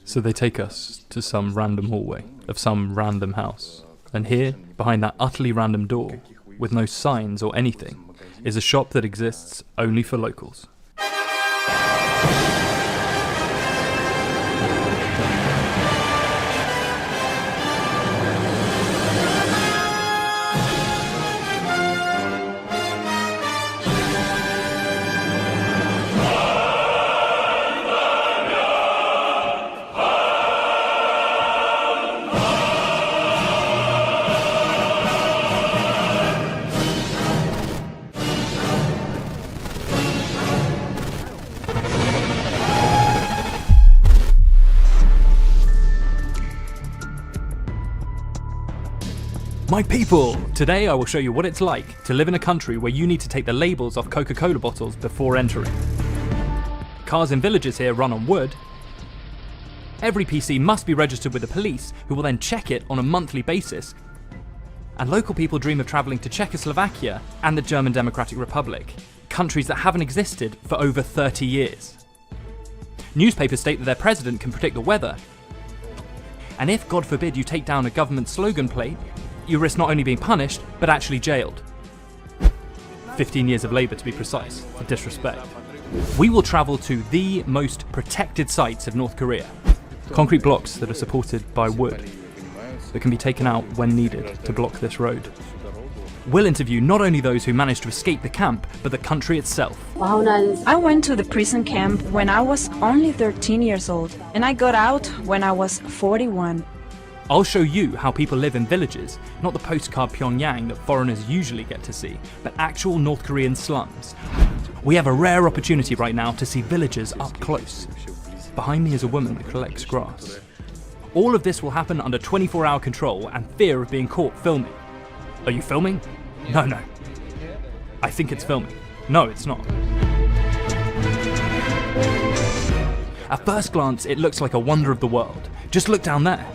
So they take us to some random hallway of some random house. And here, behind that utterly random door, with no signs or anything, is a shop that exists only for locals. My people! Today I will show you what it's like to live in a country where you need to take the labels off Coca-Cola bottles before entering. Cars in villages here run on wood. Every PC must be registered with the police, who will then check it on a monthly basis. And local people dream of travelling to Czechoslovakia and the German Democratic Republic, countries that haven't existed for over 30 years. Newspapers state that their president can predict the weather. And if, God forbid, you take down a government slogan plate, you risk not only being punished, but actually jailed. 15 years of labour to be precise, for disrespect. We will travel to the most protected sites of North Korea. Concrete blocks that are supported by wood that can be taken out when needed to block this road. We'll interview not only those who managed to escape the camp, but the country itself. I went to the prison camp when I was only 13 years old, and I got out when I was 41. I'll show you how people live in villages, not the postcard Pyongyang that foreigners usually get to see, but actual North Korean slums. We have a rare opportunity right now to see villagers up close. Behind me is a woman that collects grass. All of this will happen under 24-hour control and fear of being caught filming. Are you filming? No. I think it's filming. No, it's not. At first glance, it looks like a wonder of the world. Just look down there.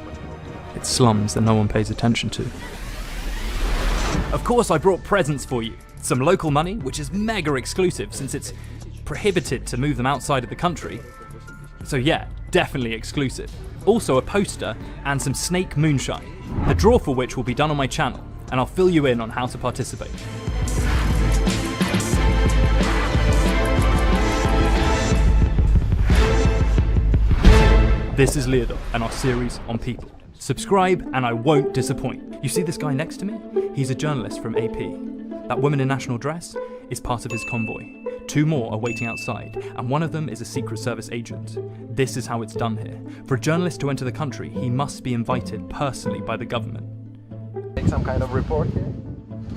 It's slums that no one pays attention to. Of course I brought presents for you. Some local money, which is mega exclusive since it's prohibited to move them outside of the country. So yeah, definitely exclusive. Also a poster and some snake moonshine, the draw for which will be done on my channel, and I'll fill you in on how to participate. This is Legendo and our series on people. Subscribe and I won't disappoint. You see this guy next to me? He's a journalist from AP. That woman in national dress is part of his convoy. 2 more are waiting outside, and one of them is a Secret Service agent. This is how it's done here. For a journalist to enter the country, he must be invited personally by the government. Make some kind of report here?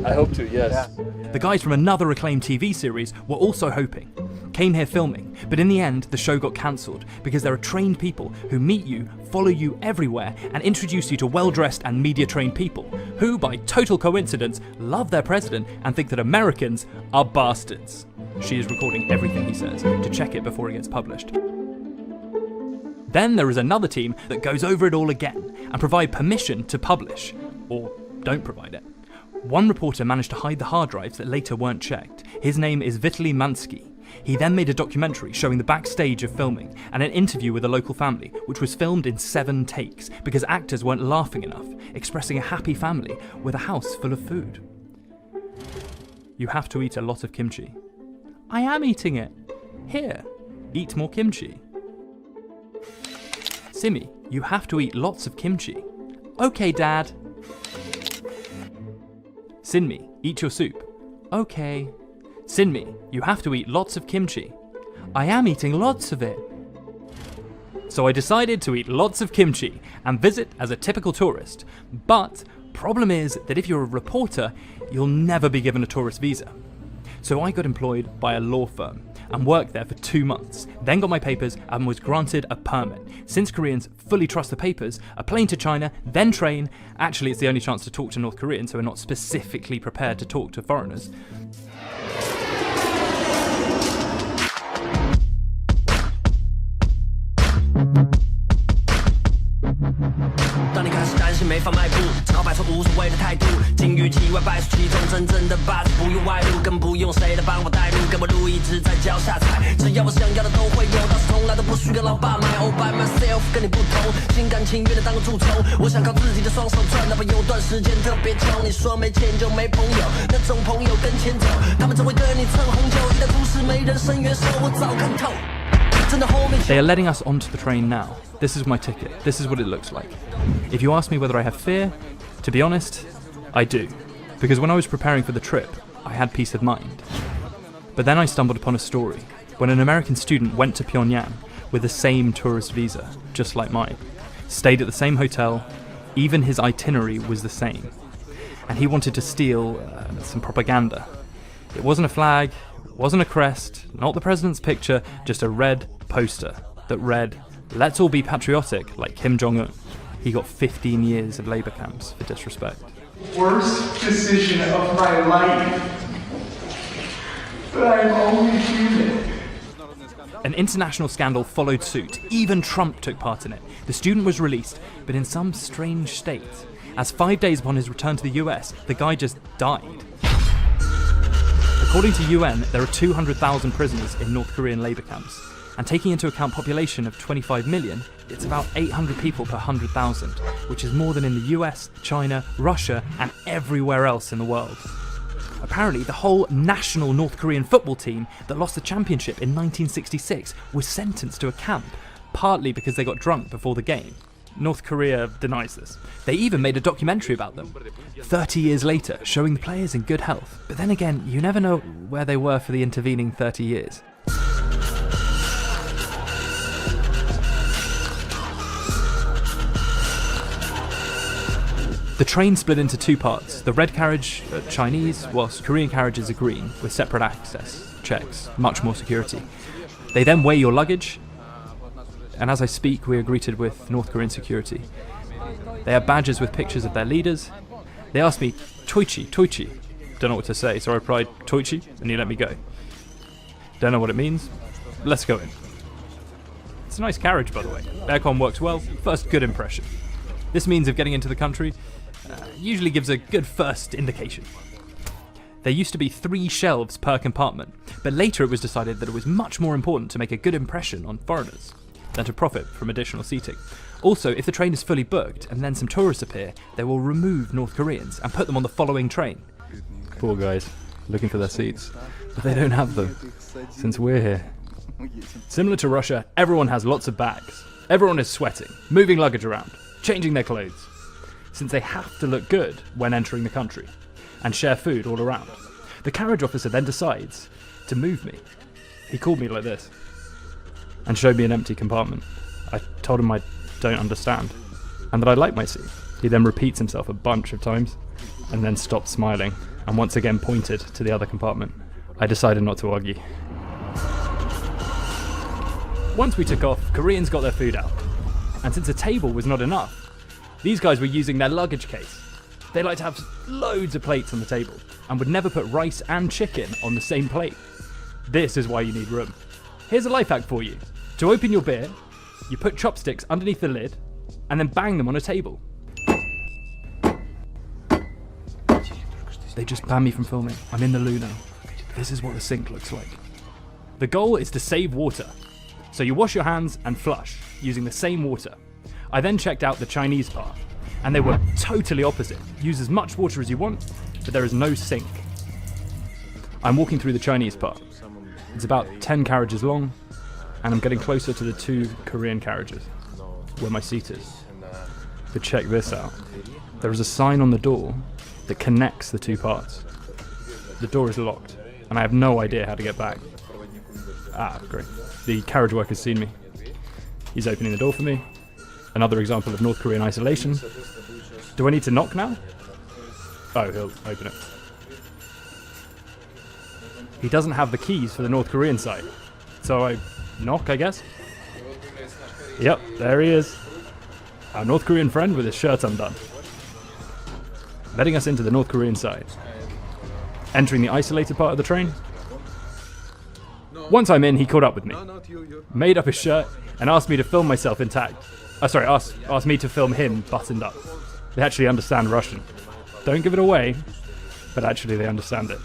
I hope to, yes. Yeah. The guys from another acclaimed TV series were also hoping. Came here filming, but in the end, the show got cancelled because there are trained people who meet you, follow you everywhere, and introduce you to well-dressed and media-trained people who, by total coincidence, love their president and think that Americans are bastards. She is recording everything he says to check it before it gets published. Then there is another team that goes over it all again and provide permission to publish, or don't provide it. One reporter managed to hide the hard drives that later weren't checked. His name is Vitaly Mansky. He then made a documentary showing the backstage of filming and an interview with a local family, which was filmed in 7 takes because actors weren't laughing enough, expressing a happy family with a house full of food. You have to eat a lot of kimchi. I am eating it. Here, eat more kimchi. Simi, you have to eat lots of kimchi. Okay, Dad. Sinmi, eat your soup. Okay. Sinmi, you have to eat lots of kimchi. I am eating lots of it. So I decided to eat lots of kimchi and visit as a typical tourist. But problem is that if you're a reporter, you'll never be given a tourist visa. So I got employed by a law firm and worked there for 2 months, then got my papers and was granted a permit. Since Koreans fully trust the papers, a plane to China, then train. Actually, it's the only chance to talk to North Koreans, so we're not specifically prepared to talk to foreigners. 没法迈步，只好摆出无所谓的态度。金玉其外，败诉其中，真正的霸主不用外露，更不用谁来帮我带路，给我路一直在脚下踩。只要我想要的都会有，倒是从来都不需要老爸买。All by myself， 跟你不同，心甘情愿的当个蛀虫。我想靠自己的双手赚，哪怕有段时间特别穷。你说没钱就没朋友，那种朋友跟钱走，他们只会对你蹭红酒。一旦出事没人伸援手，我早看透。 They are letting us onto the train now. This is my ticket. This is what it looks like. If you ask me whether I have fear, to be honest, I do. Because when I was preparing for the trip, I had peace of mind. But then I stumbled upon a story when an American student went to Pyongyang with the same tourist visa, just like mine, stayed at the same hotel, even his itinerary was the same. And he wanted to steal some propaganda. It wasn't a flag, it wasn't a crest, not the president's picture, just a red poster that read, "Let's all be patriotic like Kim Jong-un." He got 15 years of labour camps for disrespect. Worst decision of my life. But I'm only human. An international scandal followed suit. Even Trump took part in it. The student was released, but in some strange state. As 5 days upon his return to the US, the guy just died. According to UN, there are 200,000 prisoners in North Korean labour camps. And taking into account population of 25 million, it's about 800 people per 100,000, which is more than in the US, China, Russia, and everywhere else in the world. Apparently, the whole national North Korean football team that lost the championship in 1966 was sentenced to a camp, partly because they got drunk before the game. North Korea denies this. They even made a documentary about them, 30 years later, showing the players in good health. But then again, you never know where they were for the intervening 30 years. The train split into two parts. The red carriage, Chinese, whilst Korean carriages are green, with separate access checks, much more security. They then weigh your luggage, and as I speak, we are greeted with North Korean security. They have badges with pictures of their leaders. They asked me, Toichi, Toichi. Don't know what to say, so I replied, Toichi, and he let me go. Don't know what it means. Let's go in. It's a nice carriage, by the way. Aircon works well. First good impression. This means of getting into the country usually gives a good first indication. There used to be 3 shelves per compartment, but later it was decided that it was much more important to make a good impression on foreigners than to profit from additional seating. Also, if the train is fully booked and then some tourists appear, they will remove North Koreans and put them on the following train. Poor guys, looking for their seats, but they don't have them, since we're here. Similar to Russia, everyone has lots of bags. Everyone is sweating, moving luggage around, changing their clothes, since they have to look good when entering the country, and share food all around. The carriage officer then decides to move me. He called me like this, and showed me an empty compartment. I told him I don't understand, and that I like my seat. He then repeats himself a bunch of times, and then stopped smiling, and once again pointed to the other compartment. I decided not to argue. Once we took off, Koreans got their food out, and since a table was not enough, these guys were using their luggage case. They like to have loads of plates on the table, and would never put rice and chicken on the same plate. This is why you need room. Here's a life hack for you. To open your beer, you put chopsticks underneath the lid, and then bang them on a table. They just banned me from filming. I'm in the loo now. This is what the sink looks like. The goal is to save water. So you wash your hands and flush, using the same water. I then checked out the Chinese part, and they were totally opposite. Use as much water as you want, but there is no sink. I'm walking through the Chinese part. It's about 10 carriages long, and I'm getting closer to the 2 Korean carriages, where my seat is. But check this out. There is a sign on the door that connects the 2 parts. The door is locked, and I have no idea how to get back. Ah, great. The carriage worker's seen me. He's opening the door for me. Another example of North Korean isolation. Do I need to knock now? Oh, he'll open it. He doesn't have the keys for the North Korean side. So I knock, I guess? Yep, there he is. Our North Korean friend with his shirt undone. Letting us into the North Korean side. Entering the isolated part of the train. Once I'm in, he caught up with me. Made up his shirt and asked me to film myself intact. Asked me to film him buttoned up. They actually understand Russian. Don't give it away, but actually they understand it.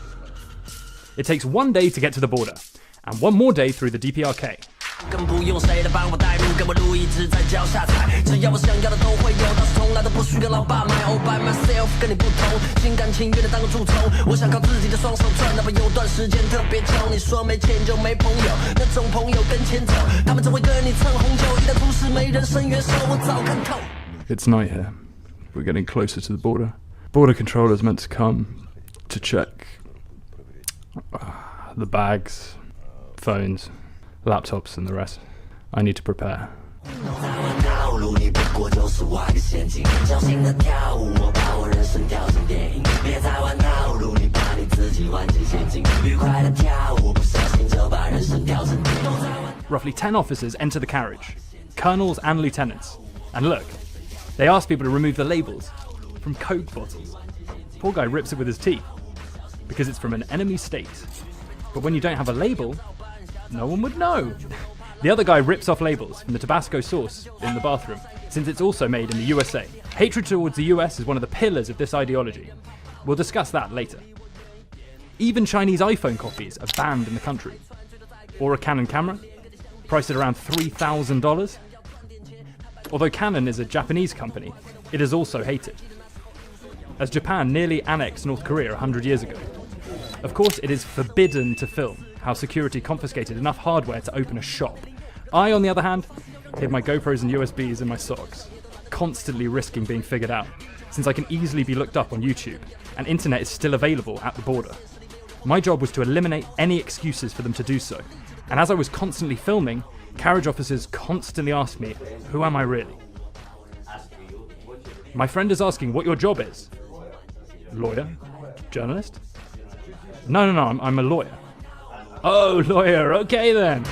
It takes 1 day to get to the border, and 1 more day through the DPRK. 更不用谁来帮我带路，跟我路一直在脚下踩，只要我想要的都会有，但是从来都不需要老爸买。All by myself， 跟你不同，心甘情愿的当个蛀虫。我想靠自己的双手赚，哪怕有段时间特别穷。你说没钱就没朋友，那种朋友跟钱走，他们只会跟你蹭红酒。一旦出事没人伸援手，我早看透。 It's night here. We're getting closer to the border. Border controllers meant to come to check the bags, phones, laptops and the rest. I need to prepare. Roughly 10 officers enter the carriage, colonels and lieutenants. And look, they ask people to remove the labels from Coke bottles. Poor guy rips it with his teeth because it's from an enemy state. But when you don't have a label, no one would know. The other guy rips off labels from the Tabasco sauce in the bathroom, since it's also made in the USA. Hatred towards the US is one of the pillars of this ideology. We'll discuss that later. Even Chinese iPhone copies are banned in the country. Or a Canon camera, priced at around $3,000. Although Canon is a Japanese company, it is also hated, as Japan nearly annexed North Korea 100 years ago. Of course, it is forbidden to film how security confiscated enough hardware to open a shop. I, on the other hand, hid my GoPros and USBs in my socks, constantly risking being figured out, since I can easily be looked up on YouTube, and internet is still available at the border. My job was to eliminate any excuses for them to do so, and as I was constantly filming, carriage officers constantly asked me, who am I really? My friend is asking what your job is. Lawyer? Journalist? No, I'm a lawyer. Oh, lawyer, okay then.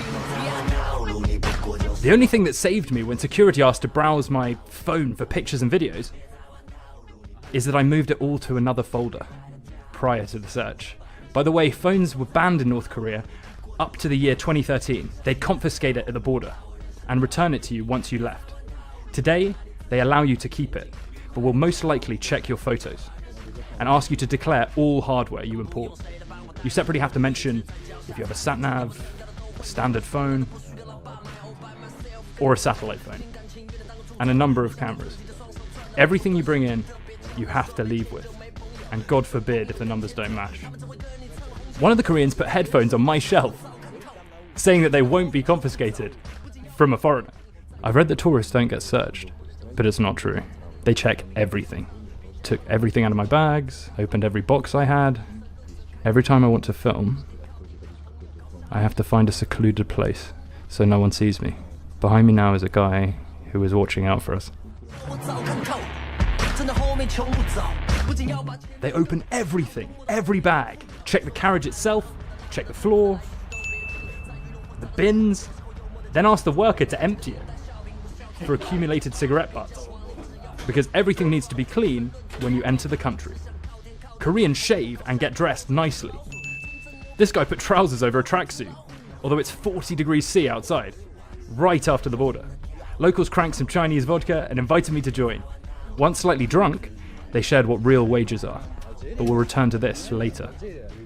The only thing that saved me when security asked to browse my phone for pictures and videos is that I moved it all to another folder prior to the search. By the way, phones were banned in North Korea up to the year 2013. They'd confiscate it at the border and return it to you once you left. Today, they allow you to keep it, but will most likely check your photos and ask you to declare all hardware you import. You separately have to mention if you have a sat-nav, a standard phone, or a satellite phone, and a number of cameras. Everything you bring in, you have to leave with, and God forbid if the numbers don't match. One of the Koreans put headphones on my shelf, saying that they won't be confiscated from a foreigner. I've read that tourists don't get searched, but it's not true. They check everything. Took everything out of my bags, opened every box I had. Every time I want to film, I have to find a secluded place so no one sees me. Behind me now is a guy who is watching out for us. They open everything, every bag, check the carriage itself, check the floor, the bins, then ask the worker to empty it for accumulated cigarette butts. Because everything needs to be clean when you enter the country. Koreans shave and get dressed nicely. This guy put trousers over a tracksuit, although it's 40 degrees C outside, right after the border. Locals cranked some Chinese vodka and invited me to join. Once slightly drunk, they shared what real wages are, but we'll return to this later.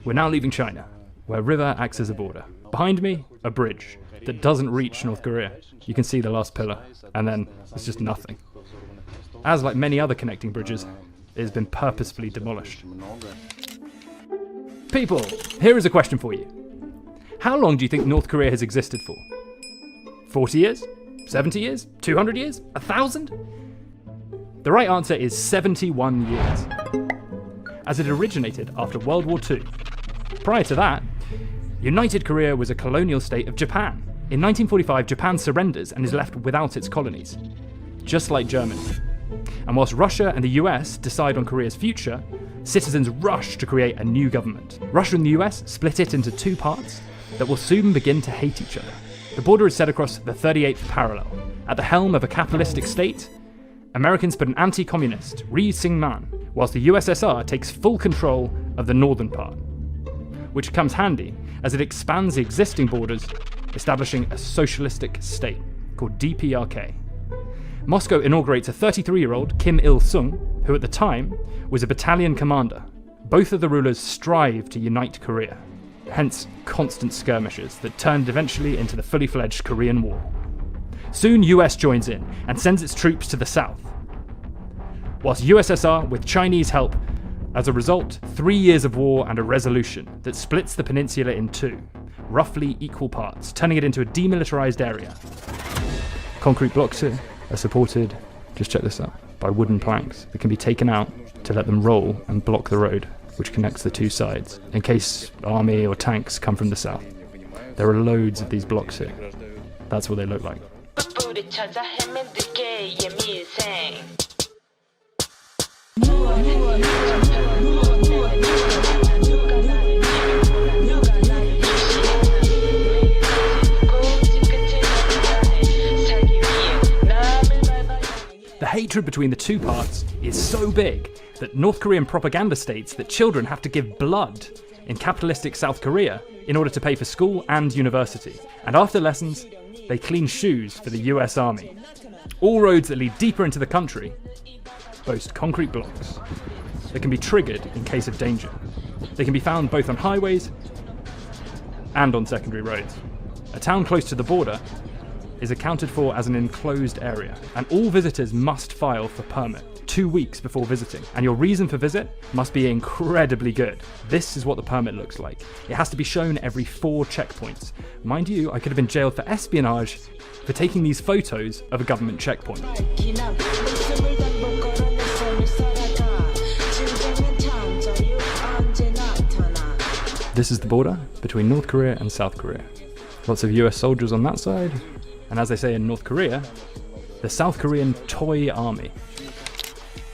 We're now leaving China, where a river acts as a border. Behind me, a bridge that doesn't reach North Korea. You can see the last pillar, and then it's just nothing. As like many other connecting bridges, it has been purposefully demolished. People, here is a question for you. How long do you think North Korea has existed for? 40 years? 70 years? 200 years? 1,000? The right answer is 71 years, as it originated after World War II. Prior to that, United Korea was a colonial state of Japan. In 1945, Japan surrenders and is left without its colonies, just like Germany. And whilst Russia and the US decide on Korea's future, citizens rush to create a new government. Russia and the US split it into two parts that will soon begin to hate each other. The border is set across the 38th parallel. At the helm of a capitalistic state, Americans put an anti-communist, Ri Sing-man, whilst the USSR takes full control of the northern part, which comes handy as it expands the existing borders, establishing a socialistic state called DPRK. Moscow inaugurates a 33-year-old Kim Il-sung, who at the time was a battalion commander. Both of the rulers strive to unite Korea, hence constant skirmishes that turned eventually into the fully fledged Korean War. Soon US joins in and sends its troops to the south, whilst USSR, with Chinese help, as a result, 3 years of war and a resolution that splits the peninsula in two, roughly equal parts, turning it into a demilitarized area. Concrete blocks here are supported, just check this out, by wooden planks that can be taken out to let them roll and block the road, which connects the two sides, in case army or tanks come from the south. There are loads of these blocks here. That's what they look like. The hatred between the two parts is so big that North Korean propaganda states that children have to give blood in capitalistic South Korea in order to pay for school and university. And after lessons, they clean shoes for the US Army. All roads that lead deeper into the country boast concrete blocks that can be triggered in case of danger. They can be found both on highways and on secondary roads. A town close to the border is accounted for as an enclosed area, and all visitors must file for permit 2 weeks before visiting, and your reason for visit must be incredibly good. This is what the permit looks like. It has to be shown every 4 checkpoints. Mind you, I could have been jailed for espionage for taking these photos of a government checkpoint. This is the border between North Korea and South Korea. Lots of US soldiers on that side, and as they say in North Korea, the South Korean Toy Army.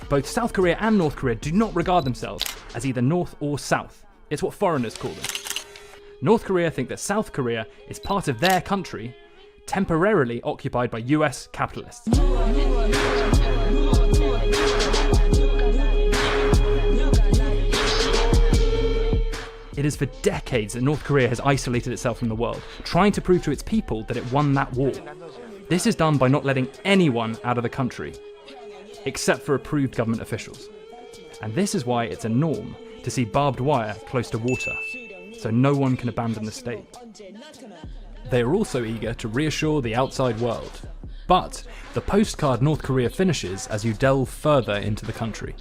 Both South Korea and North Korea do not regard themselves as either North or South. It's what foreigners call them. North Korea think that South Korea is part of their country, temporarily occupied by US capitalists. It is for decades that North Korea has isolated itself from the world, trying to prove to its people that it won that war. This is done by not letting anyone out of the country, except for approved government officials. And this is why it's a norm to see barbed wire close to water, so no one can abandon the state. They are also eager to reassure the outside world. But the postcard North Korea finishes as you delve further into the country.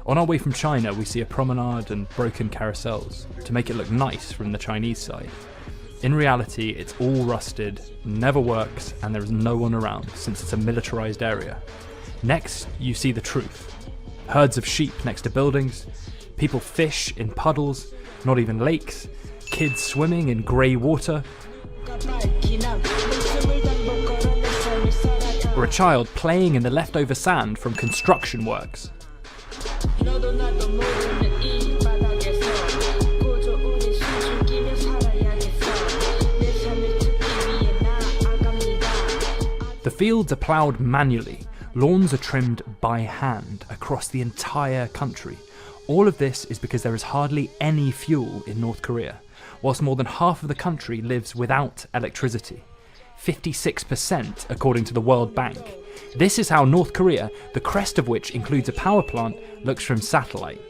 On our way from China, we see a promenade and broken carousels to make it look nice from the Chinese side. In reality, it's all rusted, never works, and there is no one around since it's a militarized area. Next, you see the truth. Herds of sheep next to buildings, people fish in puddles, not even lakes, kids swimming in grey water, or a child playing in the leftover sand from construction works. The fields are ploughed manually, lawns are trimmed by hand across the entire country. All of this is because there is hardly any fuel in North Korea, whilst more than half of the country lives without electricity. 56% according to the World Bank. This is how North Korea, the crest of which includes a power plant, looks from satellite,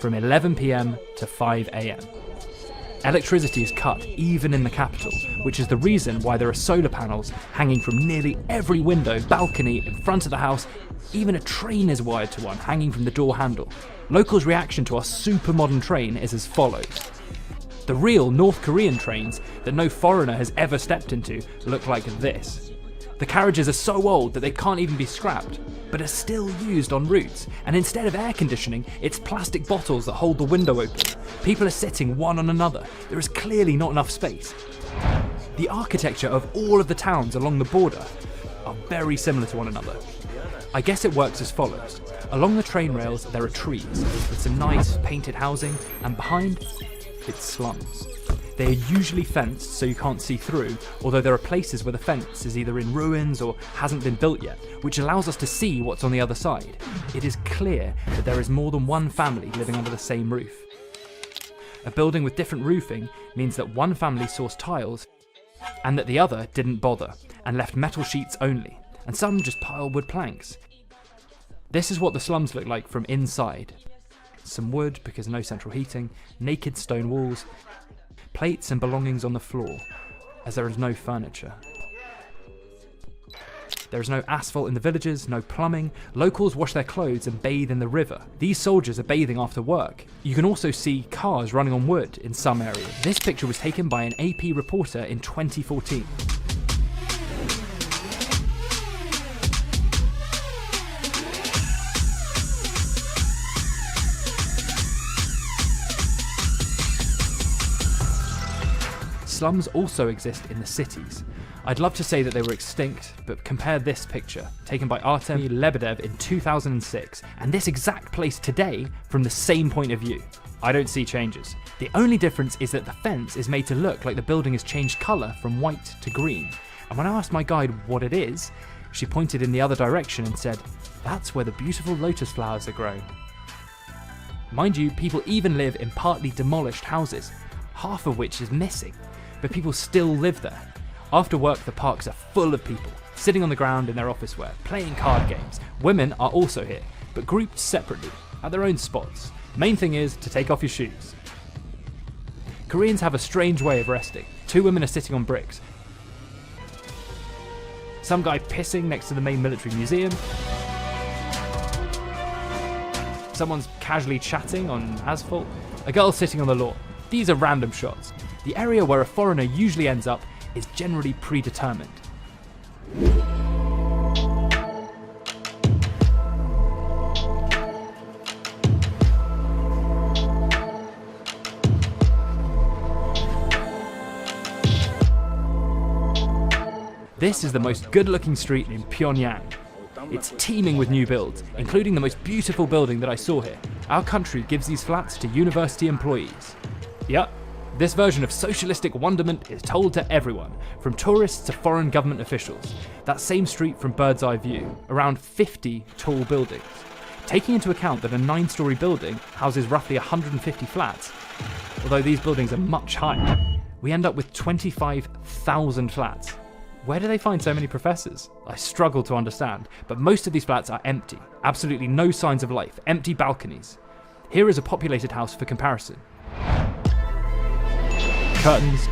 from 11 PM to 5 AM. Electricity is cut even in the capital, which is the reason why there are solar panels hanging from nearly every window, balcony, in front of the house. Even a train is wired to one hanging from the door handle. Locals' reaction to our super modern train is as follows. The real North Korean trains that no foreigner has ever stepped into look like this. The carriages are so old that they can't even be scrapped, but are still used on routes, and instead of air conditioning, it's plastic bottles that hold the window open. People are sitting one on another. There is clearly not enough space. The architecture of all of the towns along the border are very similar to one another. I guess it works as follows. Along the train rails there are trees with some nice painted housing, and behind, it's slums. They are usually fenced so you can't see through, although there are places where the fence is either in ruins or hasn't been built yet, which allows us to see what's on the other side. It is clear that there is more than one family living under the same roof. A building with different roofing means that one family sourced tiles and that the other didn't bother and left metal sheets only. and some just pile wood planks. This is what the slums look like from inside. Some wood because no central heating, naked stone walls, plates and belongings on the floor, as there is no furniture. There is no asphalt in the villages, no plumbing. Locals wash their clothes and bathe in the river. These soldiers are bathing after work. You can also see cars running on wood in some areas. This picture was taken by an AP reporter in 2014. Slums also exist in the cities. I'd love to say that they were extinct, but compare this picture, taken by Artem Lebedev in 2006, and this exact place today from the same point of view. I don't see changes. The only difference is that the fence is made to look like the building has changed colour from white to green. And when I asked my guide what it is, she pointed in the other direction and said, "That's where the beautiful lotus flowers are grown." Mind you, people even live in partly demolished houses, half of which is missing, but people still live there. After work, the parks are full of people, sitting on the ground in their office wear, playing card games. Women are also here, but grouped separately, at their own spots. Main thing is to take off your shoes. Koreans have a strange way of resting. 2 women are sitting on bricks. Some guy pissing next to the main military museum. Someone's casually chatting on asphalt. A girl sitting on the lawn. These are random shots. The area where a foreigner usually ends up is generally predetermined. This is the most good-looking street in Pyongyang. It's teeming with new builds, including the most beautiful building that I saw here. Our country gives these flats to university employees. Yup. This version of socialistic wonderment is told to everyone, from tourists to foreign government officials. That same street from bird's eye view, around 50 tall buildings. Taking into account that a 9-story building houses roughly 150 flats, although these buildings are much higher, we end up with 25,000 flats. Where do they find so many professors? I struggle to understand, but most of these flats are empty, absolutely no signs of life, empty balconies. Here is a populated house for comparison. Curtains,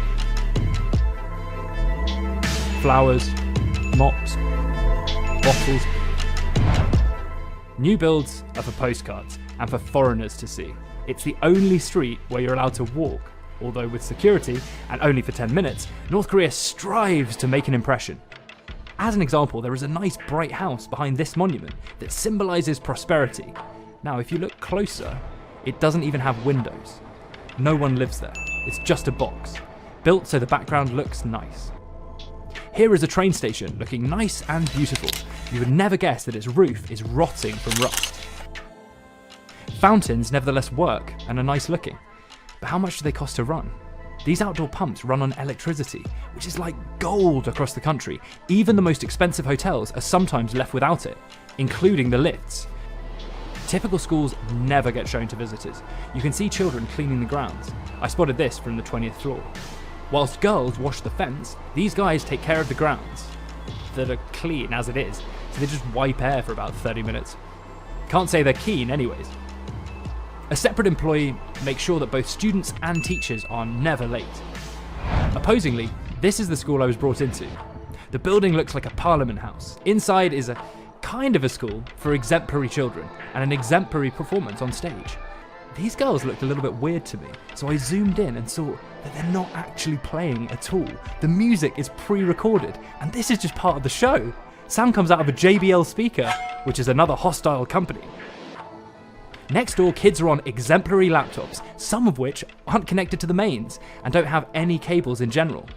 flowers, mops, bottles. New builds are for postcards and for foreigners to see. It's the only street where you're allowed to walk, although with security, and only for 10 minutes, North Korea strives to make an impression. As an example, there is a nice bright house behind this monument that symbolises prosperity. Now, if you look closer, it doesn't even have windows. No one lives there. It's just a box, built so the background looks nice. Here is a train station looking nice and beautiful. You would never guess that its roof is rotting from rust. Fountains nevertheless work and are nice looking, but how much do they cost to run? These outdoor pumps run on electricity, which is like gold across the country. Even the most expensive hotels are sometimes left without it, including the lifts. Typical schools never get shown to visitors. You can see children cleaning the grounds. I spotted this from the 20th floor. Whilst girls wash the fence, these guys take care of the grounds that are clean as it is, so they just wipe air for about 30 minutes. Can't say they're keen anyways. A separate employee makes sure that both students and teachers are never late. Opposingly, this is the school I was brought into. The building looks like a parliament house. Inside is a kind of a school for exemplary children and an exemplary performance on stage. These girls looked a little bit weird to me, so I zoomed in and saw that they're not actually playing at all. The music is pre-recorded, and this is just part of the show. Sound comes out of a JBL speaker, which is another hostile company. Next door, kids are on exemplary laptops, some of which aren't connected to the mains and don't have any cables in general.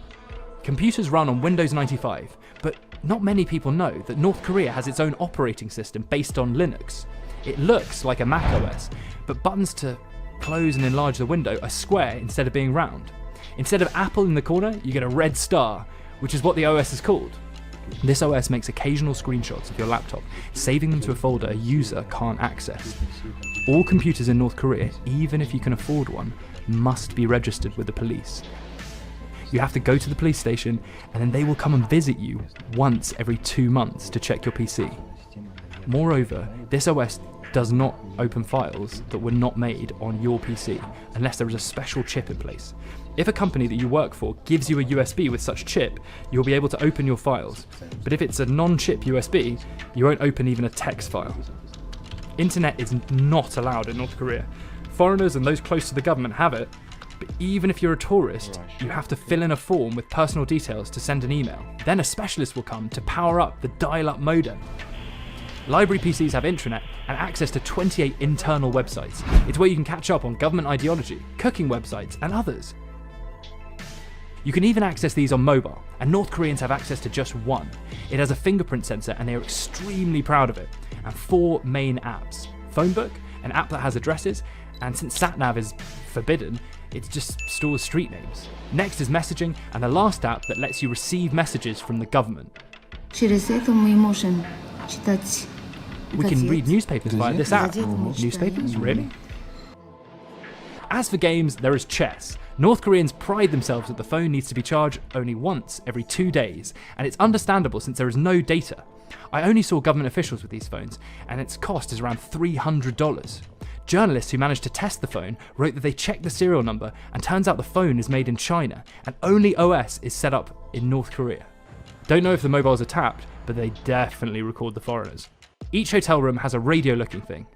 Computers run on Windows 95, but not many people know that North Korea has its own operating system based on Linux. It looks like a Mac OS, but buttons to close and enlarge the window are square instead of being round. Instead of Apple in the corner, you get a red star, which is what the OS is called. This OS makes occasional screenshots of your laptop, saving them to a folder a user can't access. All computers in North Korea, even if you can afford one, must be registered with the police. You have to go to the police station, and then they will come and visit you once every 2 months to check your PC. Moreover, this OS does not open files that were not made on your PC unless there is a special chip in place. If a company that you work for gives you a USB with such chip, you'll be able to open your files. But if it's a non-chip USB, you won't open even a text file. Internet is not allowed in North Korea. Foreigners and those close to the government have it, but even if you're a tourist, you have to fill in a form with personal details to send an email. Then a specialist will come to power up the dial-up modem. Library PCs have intranet and access to 28 internal websites. It's where you can catch up on government ideology, cooking websites, and others. You can even access these on mobile, and North Koreans have access to just one. It has a fingerprint sensor and they are extremely proud of it. And 4 main apps. Phonebook, an app that has addresses, and since SatNav is forbidden, it just stores street names. Next is messaging, and the last app that lets you receive messages from the government. We can read newspapers via this app. Newspapers? Really? As for games, there is chess. North Koreans pride themselves that the phone needs to be charged only once every 2 days, and it's understandable since there is no data. I only saw government officials with these phones, and its cost is around $300. Journalists who managed to test the phone wrote that they checked the serial number, and turns out the phone is made in China, and only OS is set up in North Korea. Don't know if the mobiles are tapped, but they definitely record the foreigners. Each hotel room has a radio-looking thing.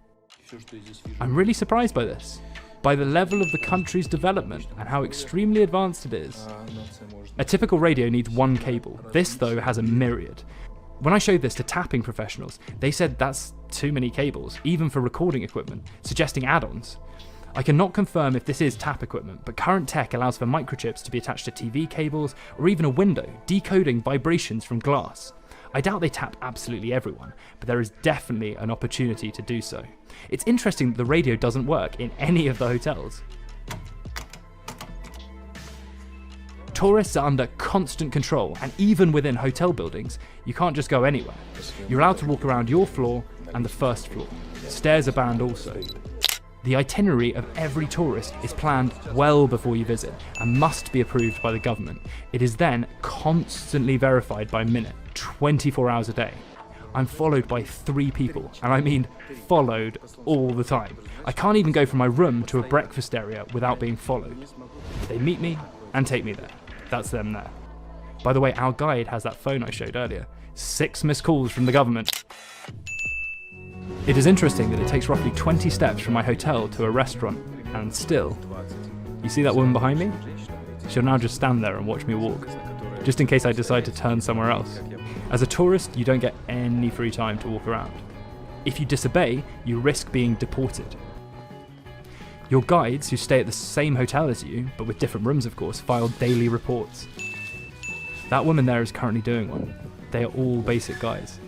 I'm really surprised by this, by the level of the country's development and how extremely advanced it is. A typical radio needs 1 cable. This, though, has a myriad. When I showed this to tapping professionals, they said that's too many cables, even for recording equipment, suggesting add-ons. I cannot confirm if this is tap equipment, but current tech allows for microchips to be attached to TV cables or even a window, decoding vibrations from glass. I doubt they tap absolutely everyone, but there is definitely an opportunity to do so. It's interesting that the radio doesn't work in any of the hotels. Tourists are under constant control, and even within hotel buildings, you can't just go anywhere. You're allowed to walk around your floor and the first floor. Stairs are banned also. The itinerary of every tourist is planned well before you visit and must be approved by the government. It is then constantly verified by minute, 24 hours a day. I'm followed by 3 people, and I mean followed all the time. I can't even go from my room to a breakfast area without being followed. They meet me and take me there. That's them there. By the way, our guide has that phone I showed earlier. 6 missed calls from the government. It is interesting that it takes roughly 20 steps from my hotel to a restaurant, and still, you see that woman behind me? She'll now just stand there and watch me walk, just in case I decide to turn somewhere else. As a tourist, you don't get any free time to walk around. If you disobey, you risk being deported. Your guides, who stay at the same hotel as you, but with different rooms of course, file daily reports. That woman there is currently doing one. They are all basic guys,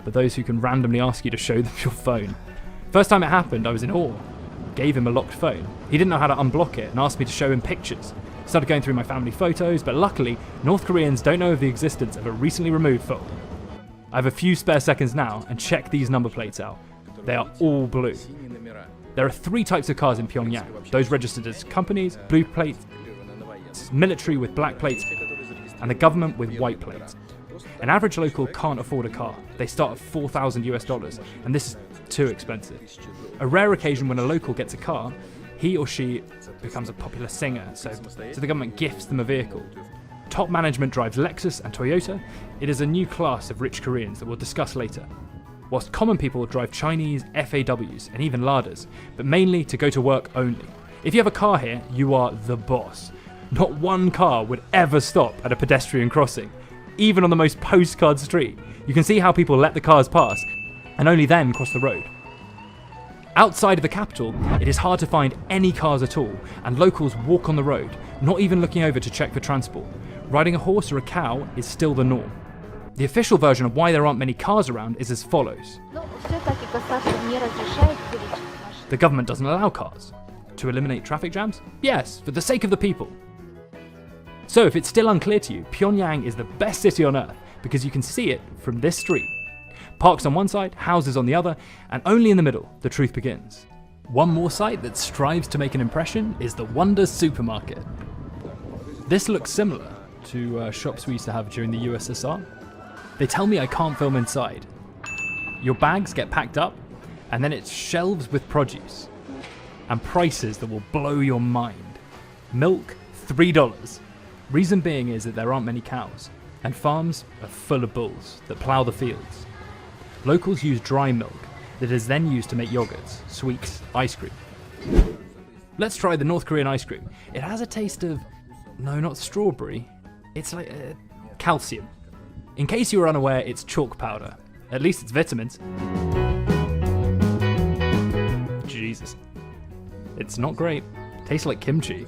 but those who can randomly ask you to show them your phone. First time it happened, I was in awe. Gave him a locked phone. He didn't know how to unblock it and asked me to show him pictures. Started going through my family photos, but luckily, North Koreans don't know of the existence of a recently removed phone. I have a few spare seconds now, and check these number plates out. They are all blue. There are 3 types of cars in Pyongyang. Those registered as companies, blue plates, military with black plates, and the government with white plates. An average local can't afford a car. They start at $4,000 US, and this is too expensive. A rare occasion when a local gets a car, he or she becomes a popular singer, so the government gifts them a vehicle. Top management drives Lexus and Toyota. It is a new class of rich Koreans that we'll discuss later. Whilst common people drive Chinese FAWs and even Ladas, but mainly to go to work only. If you have a car here, you are the boss. Not one car would ever stop at a pedestrian crossing, even on the most postcard street. You can see how people let the cars pass, and only then cross the road. Outside of the capital, it is hard to find any cars at all, and locals walk on the road, not even looking over to check for transport. Riding a horse or a cow is still the norm. The official version of why there aren't many cars around is as follows. The government doesn't allow cars. To eliminate traffic jams? Yes, for the sake of the people. So if it's still unclear to you, Pyongyang is the best city on earth because you can see it from this street. Parks on one side, houses on the other, and only in the middle, the truth begins. One more site that strives to make an impression is the Wonder Supermarket. This looks similar to shops we used to have during the USSR. They tell me I can't film inside. Your bags get packed up, and then it's shelves with produce, and prices that will blow your mind. Milk, $3. Reason being is that there aren't many cows, and farms are full of bulls that plough the fields. Locals use dry milk that is then used to make yogurts, sweets, ice cream. Let's try the North Korean ice cream. It has a taste of, no, not strawberry, it's like calcium. In case you were unaware, it's chalk powder. At least it's vitamins. Jesus. It's not great. Tastes like kimchi.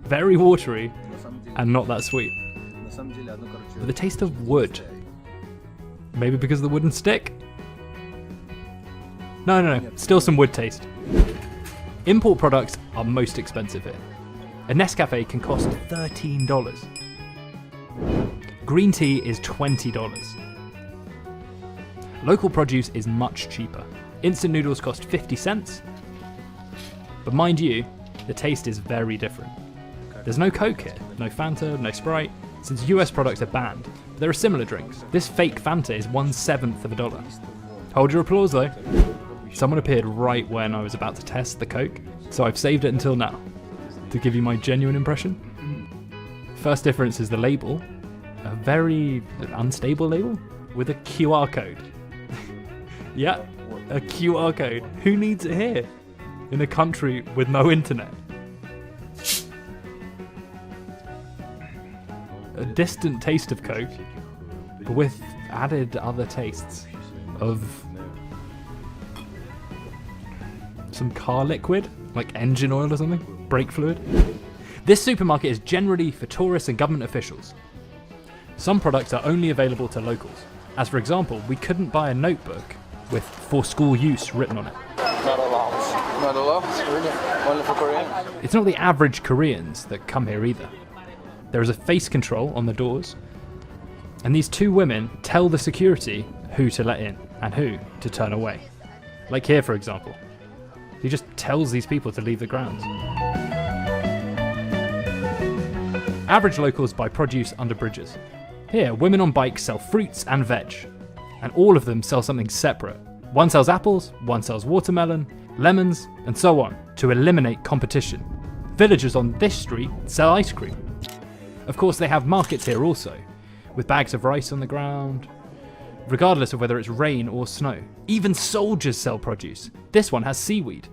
Very watery and not that sweet. With the taste of wood. Maybe because of the wooden stick? No, still some wood taste. Import products are most expensive here. A Nescafe can cost $13. Green tea is $20. Local produce is much cheaper. Instant noodles cost 50 cents. But mind you, the taste is very different. There's no Coke here, no Fanta, no Sprite, since US products are banned. But there are similar drinks. This fake Fanta is $0.01 of a dollar. Hold your applause though. Someone appeared right when I was about to test the Coke, so I've saved it until now, to give you my genuine impression. First difference is the label, a very unstable label, with a QR code. Yeah, a QR code. Who needs it here? In a country with no internet. A distant taste of Coke, but with added other tastes of some car liquid, like engine oil or something, brake fluid. This supermarket is generally for tourists and government officials. Some products are only available to locals, as for example, we couldn't buy a notebook with "for school use" written on it. Not allowed. Not allowed, really. Only for Koreans. It's not the average Koreans that come here either. There is a face control on the doors, and these two women tell the security who to let in and who to turn away. Like here, for example. He just tells these people to leave the grounds. Average locals buy produce under bridges. Here, women on bikes sell fruits and veg, and all of them sell something separate. One sells apples, one sells watermelon, lemons, and so on, to eliminate competition. Villagers on this street sell ice cream. Of course, they have markets here also, with bags of rice on the ground, regardless of whether it's rain or snow. Even soldiers sell produce. This one has seaweed.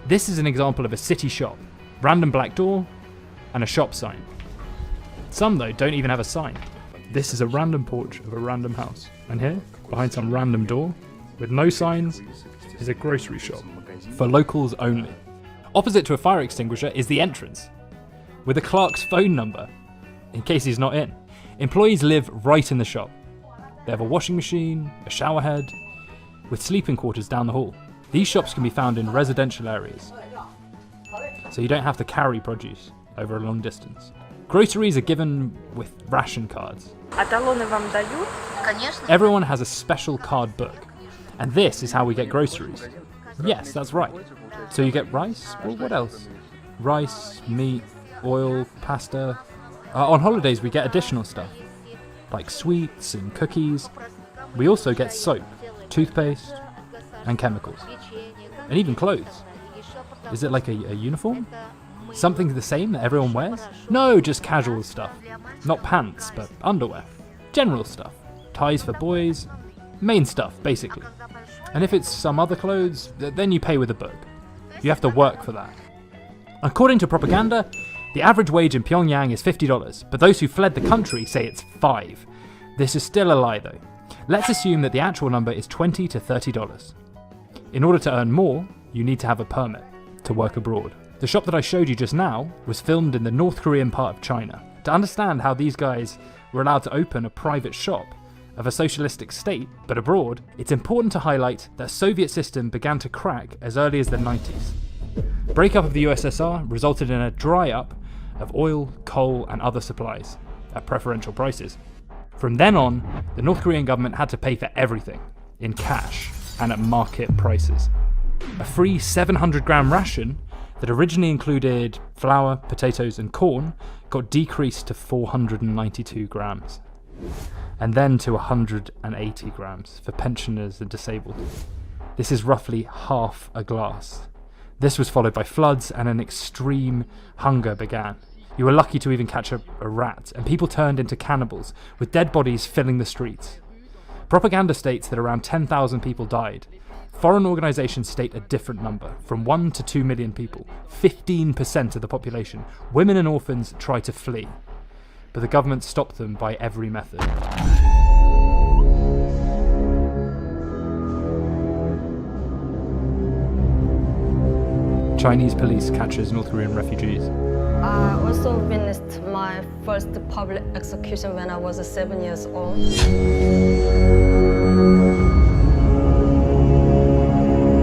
This is an example of a city shop. Random black door and a shop sign. Some though don't even have a sign. This is a random porch of a random house. And here, behind some random door, with no signs, is a grocery shop. For locals only. Opposite to a fire extinguisher is the entrance, with a clerk's phone number, in case he's not in. Employees live right in the shop. They have a washing machine, a shower head, with sleeping quarters down the hall. These shops can be found in residential areas, so you don't have to carry produce over a long distance. Groceries are given with ration cards. Everyone has a special card book, and this is how we get groceries. Yes, that's right. So you get rice? Well, what else? Rice, meat, oil, pasta. On holidays we get additional stuff, like sweets and cookies. We also get soap, toothpaste, and chemicals. And even clothes. Is it like a uniform? Something the same that everyone wears? No, just casual stuff. Not pants, but underwear. General stuff. Ties for boys. Main stuff, basically. And if it's some other clothes, then you pay with a book. You have to work for that. According to propaganda, the average wage in Pyongyang is $50, but those who fled the country say it's $5. This is still a lie though. Let's assume that the actual number is $20 to $30. In order to earn more, you need to have a permit to work abroad. The shop that I showed you just now was filmed in the North Korean part of China. To understand how these guys were allowed to open a private shop of a socialistic state, but abroad, it's important to highlight that the Soviet system began to crack as early as the 90s. Breakup of the USSR resulted in a dry up of oil, coal and other supplies at preferential prices. From then on, the North Korean government had to pay for everything in cash and at market prices. A free 700-gram ration that originally included flour, potatoes and corn got decreased to 492 grams, and then to 180 grams for pensioners and disabled. This is roughly half a glass. This was followed by floods, and an extreme hunger began. You were lucky to even catch a rat, and people turned into cannibals, with dead bodies filling the streets. Propaganda states that around 10,000 people died. Foreign organisations state a different number, from 1 to 2 million people, 15% of the population. Women and orphans tried to flee, but the government stopped them by every method. Chinese police catches North Korean refugees. I also witnessed my first public execution when I was 7 years old.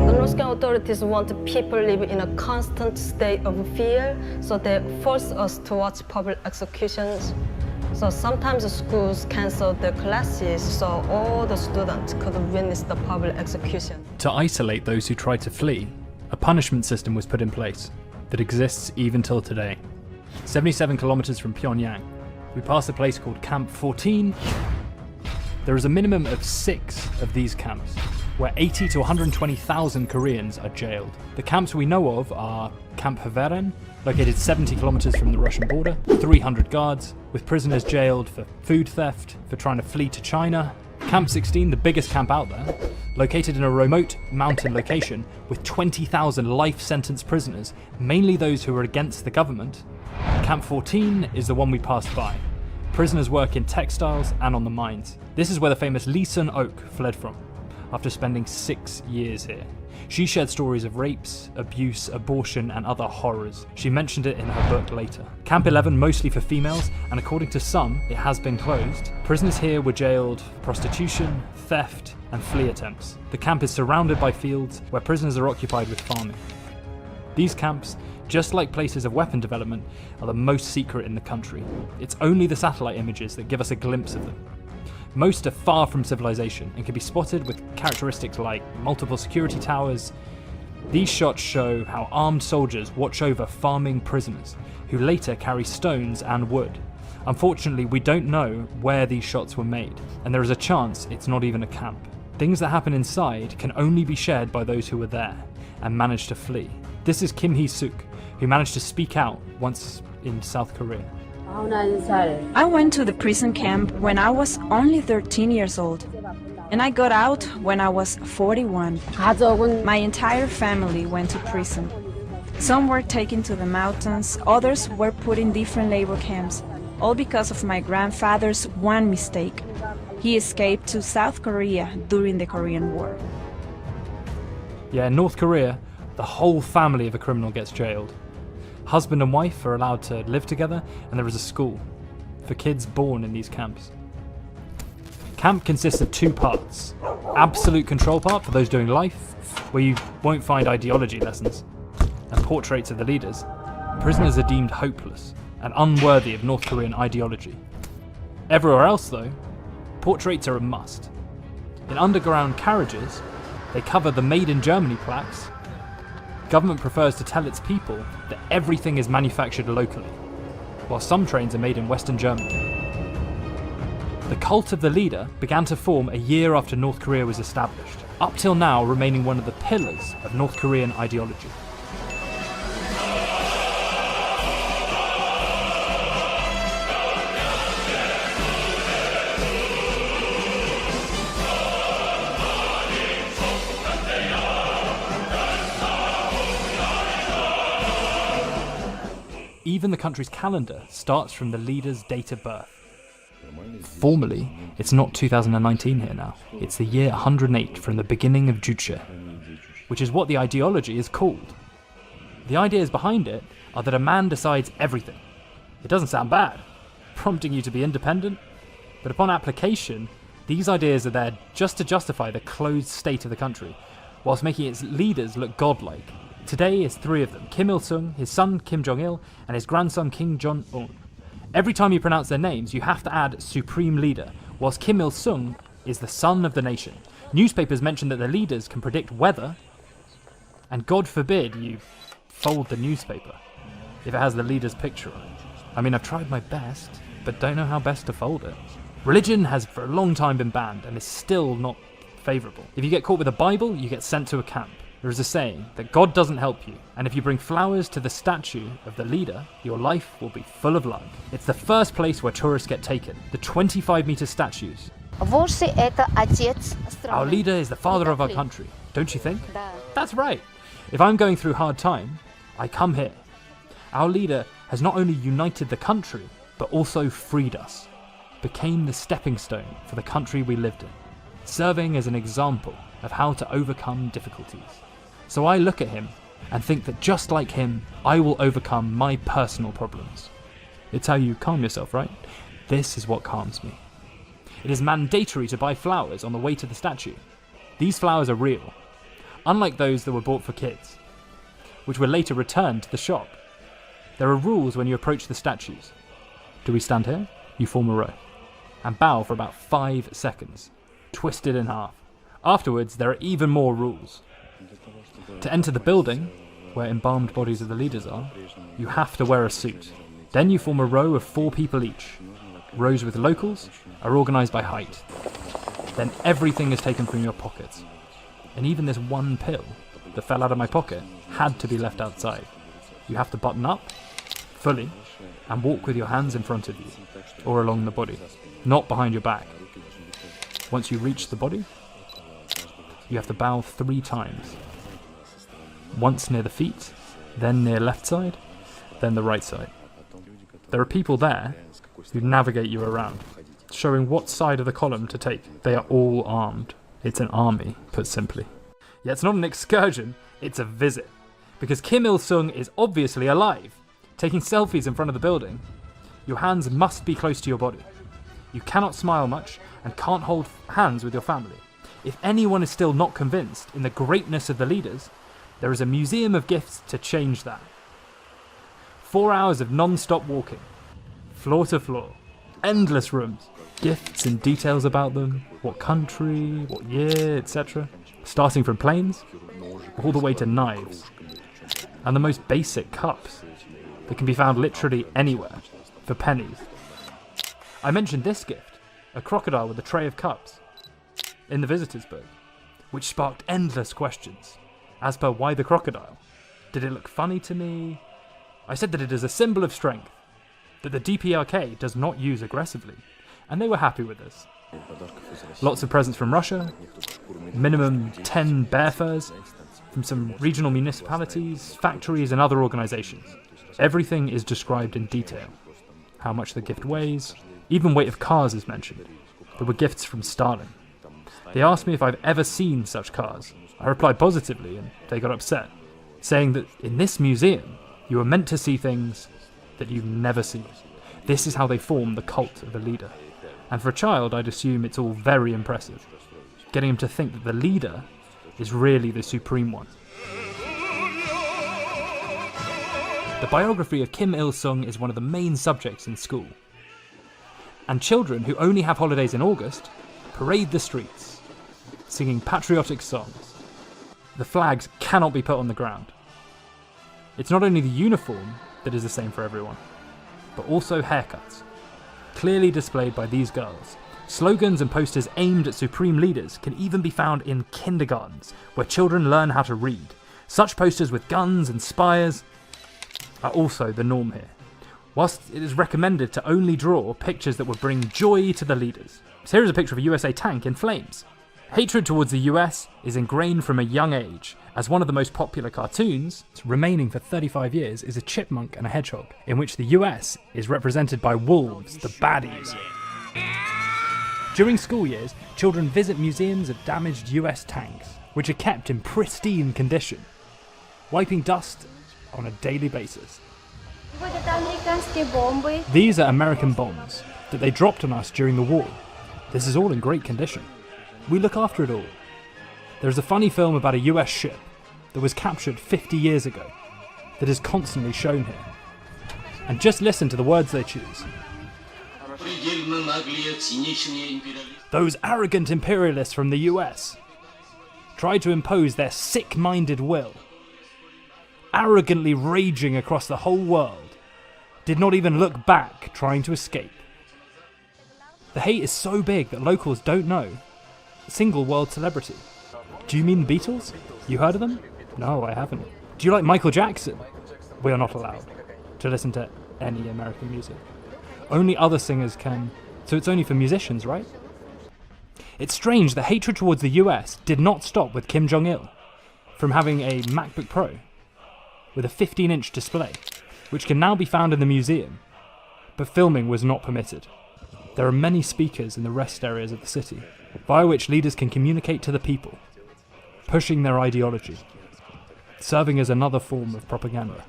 The North Korean authorities want people living in a constant state of fear, so they force us to watch public executions. So sometimes schools cancel their classes so all the students could witness the public execution. To isolate those who tried to flee, a punishment system was put in place that exists even till today. 77 kilometers from Pyongyang, we pass a place called Camp 14. There is a minimum of 6 of these camps, where 80 to 120,000 Koreans are jailed. The camps we know of are Camp Haveren, located 70 kilometers from the Russian border, 300 guards, with prisoners jailed for food theft, for trying to flee to China. Camp 16, the biggest camp out there, located in a remote mountain location with 20,000 life sentence prisoners, mainly those who were against the government. Camp 14 is the one we passed by. Prisoners work in textiles and on the mines. This is where the famous Lee Sun-ok fled from, after spending 6 years here. She shared stories of rapes, abuse, abortion, and other horrors. She mentioned it in her book later. Camp 11, mostly for females, and according to some, it has been closed. Prisoners here were jailed for prostitution, theft, and flee attempts. The camp is surrounded by fields where prisoners are occupied with farming. These camps, just like places of weapon development, are the most secret in the country. It's only the satellite images that give us a glimpse of them. Most are far from civilization and can be spotted with characteristics like multiple security towers. These shots show how armed soldiers watch over farming prisoners, who later carry stones and wood. Unfortunately, we don't know where these shots were made, and there is a chance it's not even a camp. Things that happen inside can only be shared by those who were there and managed to flee. This is Kim Hee-suk, who managed to speak out once in South Korea. I went to the prison camp when I was only 13 years old, and I got out when I was 41. My entire family went to prison. Some were taken to the mountains, others were put in different labor camps, all because of my grandfather's one mistake. He escaped to South Korea during the Korean War. Yeah, in North Korea, the whole family of a criminal gets jailed. Husband and wife are allowed to live together, and there is a school for kids born in these camps. Camp consists of 2 parts. Absolute control part for those doing life, where you won't find ideology lessons, and portraits of the leaders. Prisoners are deemed hopeless and unworthy of North Korean ideology. Everywhere else though, portraits are a must. In underground carriages, they cover the Made in Germany plaques. Government prefers to tell its people that everything is manufactured locally, while some trains are made in Western Germany. The cult of the leader began to form a year after North Korea was established, up till now remaining one of the pillars of North Korean ideology. Even the country's calendar starts from the leader's date of birth. Formally, it's not 2019 here now. It's the year 108 from the beginning of Juche, which is what the ideology is called. The ideas behind it are that a man decides everything. It doesn't sound bad, prompting you to be independent, but upon application, these ideas are there just to justify the closed state of the country, whilst making its leaders look godlike. Today is 3 of them: Kim Il-sung, his son Kim Jong-il, and his grandson Kim Jong-un. Every time you pronounce their names, you have to add Supreme Leader, whilst Kim Il-sung is the son of the nation. Newspapers mention that the leaders can predict weather, and God forbid you fold the newspaper if it has the leader's picture on it. I mean, I've tried my best, but don't know how best to fold it. Religion has for a long time been banned and is still not favourable. If you get caught with a Bible, you get sent to a camp. There is a saying that God doesn't help you, and if you bring flowers to the statue of the leader, your life will be full of luck. It's the first place where tourists get taken. The 25-meter statues. Our leader is the father of our country, don't you think? That's right. If I'm going through hard time, I come here. Our leader has not only united the country, but also freed us, became the stepping stone for the country we lived in, serving as an example of how to overcome difficulties. So I look at him and think that just like him, I will overcome my personal problems. It's how you calm yourself, right? This is what calms me. It is mandatory to buy flowers on the way to the statue. These flowers are real, unlike those that were bought for kids, which were later returned to the shop. There are rules when you approach the statues. Do we stand here? You form a row, and bow for about 5 seconds, twisted in half. Afterwards, there are even more rules. To enter the building, where embalmed bodies of the leaders are, you have to wear a suit. Then you form a row of 4 people each. Rows with locals are organised by height. Then everything is taken from your pockets. And even this one pill that fell out of my pocket had to be left outside. You have to button up, fully, and walk with your hands in front of you, or along the body, not behind your back. Once you reach the body, you have to bow 3 times. Once near the feet, then near left side, then the right side. There are people there who navigate you around, showing what side of the column to take. They are all armed. It's an army, put simply. Yeah, it's not an excursion, it's a visit. Because Kim Il-sung is obviously alive, taking selfies in front of the building. Your hands must be close to your body. You cannot smile much and can't hold hands with your family. If anyone is still not convinced in the greatness of the leaders, there is a museum of gifts to change that. 4 hours of non-stop walking, floor to floor, endless rooms, gifts and details about them, what country, what year, etc. Starting from planes, all the way to knives, and the most basic cups that can be found literally anywhere, for pennies. I mentioned this gift, a crocodile with a tray of cups, in the visitor's book, which sparked endless questions. As per, why the crocodile? Did it look funny to me? I said that it is a symbol of strength, that the DPRK does not use aggressively, and they were happy with this. Lots of presents from Russia, minimum 10 bear furs, from some regional municipalities, factories and other organisations. Everything is described in detail. How much the gift weighs, even weight of cars is mentioned. There were gifts from Stalin. They asked me if I've ever seen such cars. I replied positively and they got upset, saying that in this museum you are meant to see things that you've never seen. This is how they form the cult of the leader. And for a child, I'd assume it's all very impressive, getting him to think that the leader is really the supreme one. The biography of Kim Il-sung is one of the main subjects in school. And children who only have holidays in August parade the streets, singing patriotic songs. The flags cannot be put on the ground. It's not only the uniform that is the same for everyone, but also haircuts, clearly displayed by these girls. Slogans and posters aimed at supreme leaders can even be found in kindergartens, where children learn how to read. Such posters with guns and spires are also the norm here, whilst it is recommended to only draw pictures that would bring joy to the leaders. So here is a picture of a USA tank in flames. Hatred towards the US is ingrained from a young age, as one of the most popular cartoons, remaining for 35 years, is a chipmunk and a hedgehog, in which the US is represented by wolves, the baddies. During school years, children visit museums of damaged US tanks, which are kept in pristine condition, wiping dust on a daily basis. These are American bombs that they dropped on us during the war. This is all in great condition. We look after it all. There is a funny film about a US ship that was captured 50 years ago that is constantly shown here. And just listen to the words they choose. Those arrogant imperialists from the US tried to impose their sick-minded will, arrogantly raging across the whole world, did not even look back trying to escape. The hate is so big that locals don't know a single world celebrity. Do you mean the Beatles? You heard of them? No, I haven't. Do you like Michael Jackson? We are not allowed to listen to any American music. Only other singers can, so it's only for musicians, right? It's strange that hatred towards the US did not stop with Kim Jong-un from having a MacBook Pro with a 15-inch display, which can now be found in the museum, but filming was not permitted. There are many speakers in the rest areas of the city, via which leaders can communicate to the people, pushing their ideology, serving as another form of propaganda.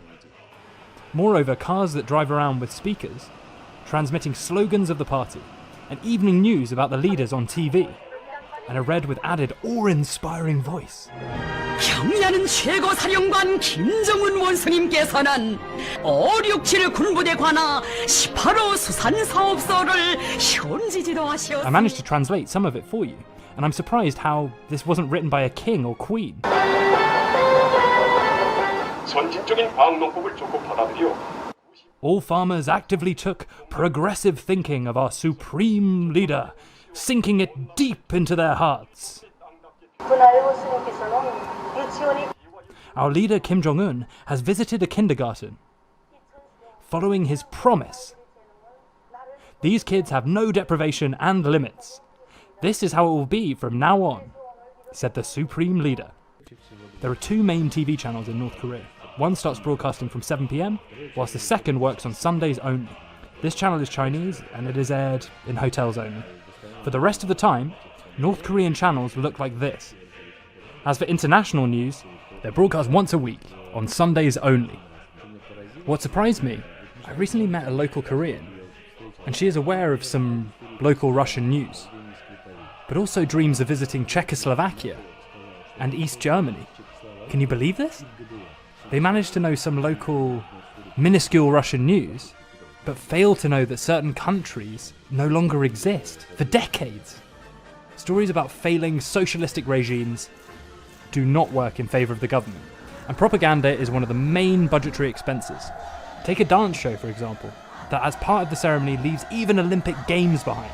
Moreover, cars that drive around with speakers, transmitting slogans of the party, and evening news about the leaders on TV, and are read with added awe-inspiring voice. 경야는 최고 사령관 김정은 원성님께서는 567 군부대 관하 18호 수산 사업소를 현지 지도하셨습니다. I managed to translate some of it for you, and I'm surprised how this wasn't written by a king or queen. 선진적인 방농법을 적극 받아들여 All farmers actively took progressive thinking of our supreme leader, sinking it deep into their hearts. Our leader Kim Jong-un has visited a kindergarten, following his promise. These kids have no deprivation and limits. This is how it will be from now on, said the supreme leader. There are two main TV channels in North Korea. One starts broadcasting from 7 PM, whilst the second works on Sundays only. This channel is Chinese, and it is aired in hotels only. For the rest of the time, North Korean channels look like this. As for international news, they're broadcast once a week, on Sundays only. What surprised me, I recently met a local Korean, and she is aware of some local Russian news, but also dreams of visiting Czechoslovakia and East Germany. Can you believe this? They managed to know some local, minuscule Russian news, but fail to know that certain countries no longer exist for decades. Stories about failing socialistic regimes do not work in favour of the government, and propaganda is one of the main budgetary expenses. Take a dance show, for example, that as part of the ceremony leaves even Olympic Games behind.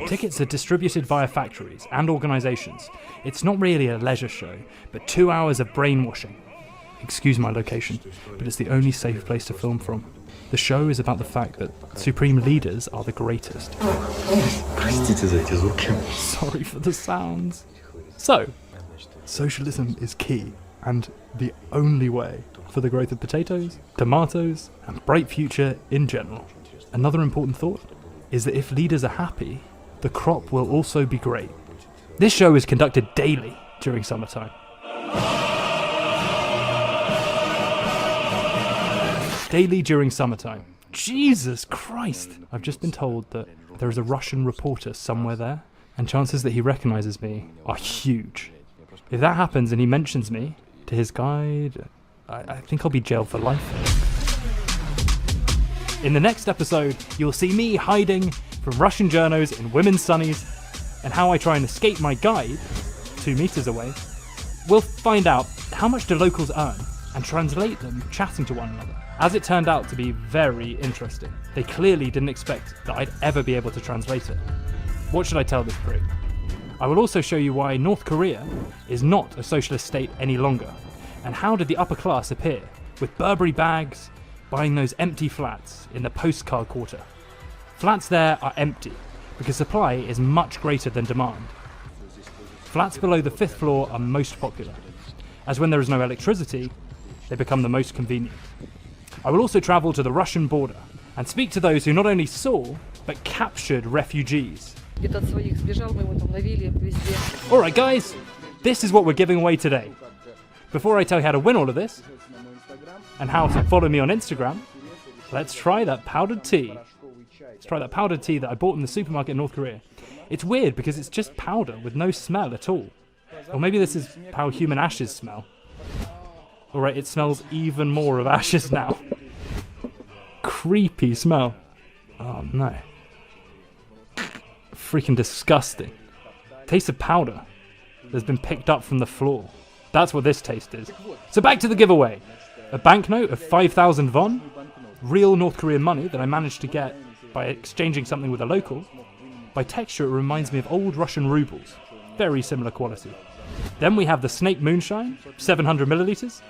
Tickets are distributed via factories and organisations. It's not really a leisure show, but 2 hours of brainwashing. Excuse my location, but it's the only safe place to film from. The show is about the fact that supreme leaders are the greatest. Sorry for the sounds. So, socialism is key, and the only way for the growth of potatoes, tomatoes, and bright future in general. Another important thought is that if leaders are happy, the crop will also be great. This show is conducted daily during summertime. Daily during summertime. Jesus Christ! I've just been told that there is a Russian reporter somewhere there, and chances that he recognises me are huge. If that happens and he mentions me to his guide, I think I'll be jailed for life. In the next episode, you'll see me hiding from Russian journos in women's sunnies, and how I try and escape my guide, 2 meters away. We'll find out how much do locals earn and translate them chatting to one another. As it turned out to be very interesting. They clearly didn't expect that I'd ever be able to translate it. What should I tell this prick? I will also show you why North Korea is not a socialist state any longer, and how did the upper class appear, with Burberry bags, buying those empty flats in the postcard quarter. Flats there are empty, because supply is much greater than demand. Flats below the 5th floor are most popular, as when there is no electricity, they become the most convenient. I will also travel to the Russian border, and speak to those who not only saw, but captured refugees. Alright guys, this is what we're giving away today. before I tell you how to win all of this, and how to follow me on Instagram, let's try that powdered tea. Let's try that powdered tea that I bought in the supermarket in North Korea. It's weird because it's just powder with no smell at all. Or maybe this is how human ashes smell. Alright, it smells even more of ashes now. Creepy smell. Oh no. Freaking disgusting. Taste of powder that's been picked up from the floor. That's what this taste is. So back to the giveaway. A banknote of 5,000 won, real North Korean money that I managed to get by exchanging something with a local. By texture, it reminds me of old Russian rubles. Very similar quality. Then we have the Snake Moonshine, 700 milliliters.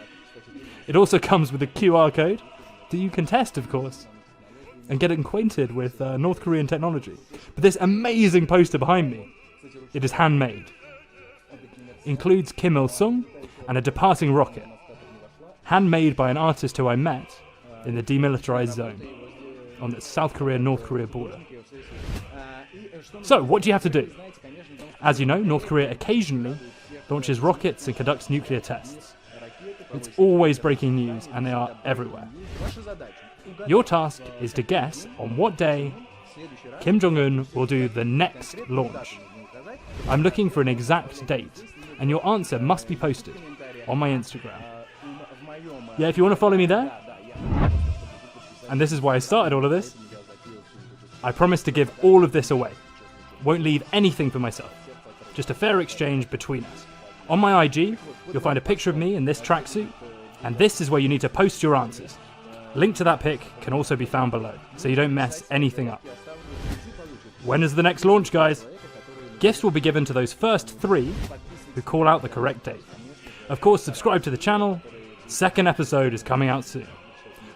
It also comes with a QR code that you can test, of course, and get acquainted with North Korean technology. But this amazing poster behind me, it is handmade. Includes Kim Il-sung and a departing rocket. Handmade by an artist who I met in the demilitarized zone on the South Korea-North Korea border. So, what do you have to do? As you know, North Korea occasionally launches rockets and conducts nuclear tests. It's always breaking news, and they are everywhere. Your task is to guess on what day Kim Jong-un will do the next launch. I'm looking for an exact date, and your answer must be posted on my Instagram. Yeah, if you want to follow me there, and this is why I started all of this, I promise to give all of this away. Won't leave anything for myself. Just a fair exchange between us. On my IG, you'll find a picture of me in this tracksuit, and this is where you need to post your answers. Link to that pic can also be found below, so you don't mess anything up. When is the next launch, guys? Gifts will be given to those first 3 who call out the correct date. Of course, subscribe to the channel. Second episode is coming out soon,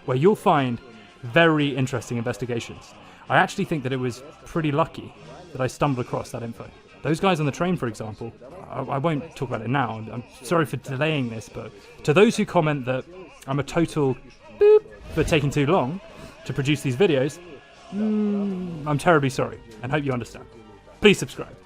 where you'll find very interesting investigations. I actually think that it was pretty lucky that I stumbled across that info. Those guys on the train, for example, I won't talk about it now. I'm sorry for delaying this, but to those who comment that I'm a total boop for taking too long to produce these videos, I'm terribly sorry and hope you understand. Please subscribe.